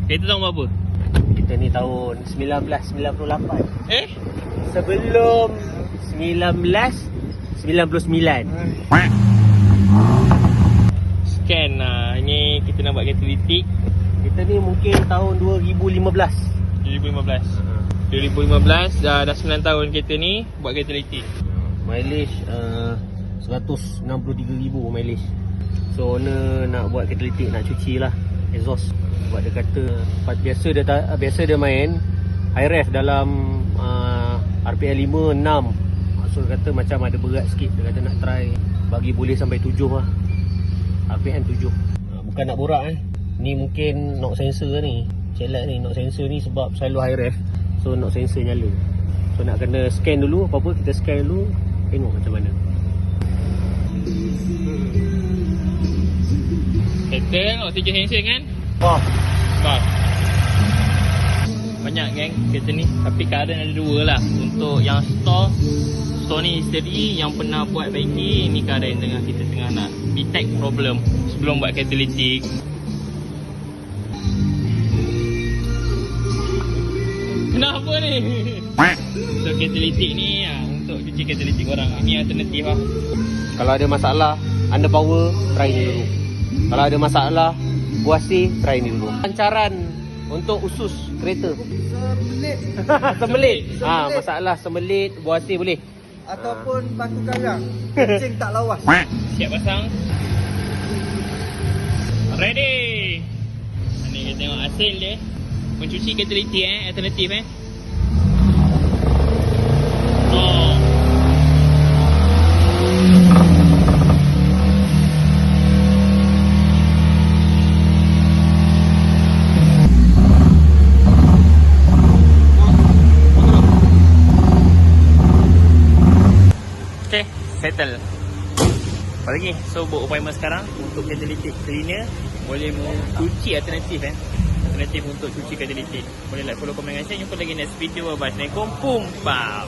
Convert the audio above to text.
Kereta tahun berapa? Kita ni tahun 1998. Sebelum 1999. Scan lah. Ini kita nak buat catalytic. Kita ni mungkin tahun 2015. 2015 dah 9 tahun kereta ni buat catalytic. Mileage 163,000 mileage. So owner nak buat catalytic, nak cuci lah exhaust. Sebab dia kata biasa dia main high rev dalam RPM 5, 6. So dia kata macam ada berat sikit. Dia kata nak try bagi boleh sampai 7 lah, RPM 7. Bukan nak borak ni mungkin knock sensor ni. Celat ni knock sensor ni sebab selalu high rev. So knock sensor nyala. So nak kena scan dulu. Apa-apa kita scan dulu, tengok macam mana. Kereta oxygen sensor kan? Wah, banyak geng kereta ni. Tapi keadaan ada dua lah. Untuk yang store ni sendiri yang pernah buat baiki. Ini keadaan tengah kita tengah nak detect problem sebelum buat catalytic. Kenapa ni? So catalytic ni untuk cuci catalytic korang. Ini alternatif lah. kalau ada masalah underpower, try ni dulu. Kalau ada masalah buasi, try ni dulu. Lancaran untuk usus kereta. Sembelit. Masalah sembelit, buasi boleh. Ataupun batu karang, kencing tak lawas. Siap pasang. Ready. Ni kita tengok hasil dia. Mencuci catalytic alternatif Oh. Okay, settle. Apa lagi? So buat appointment sekarang untuk catalytic cleaner. Boleh cuci alternatif alternatif untuk cuci catalytic. Boleh like, follow, komen dan share. Jumpa lagi next video. Bye. Assalamualaikum. Pum pam.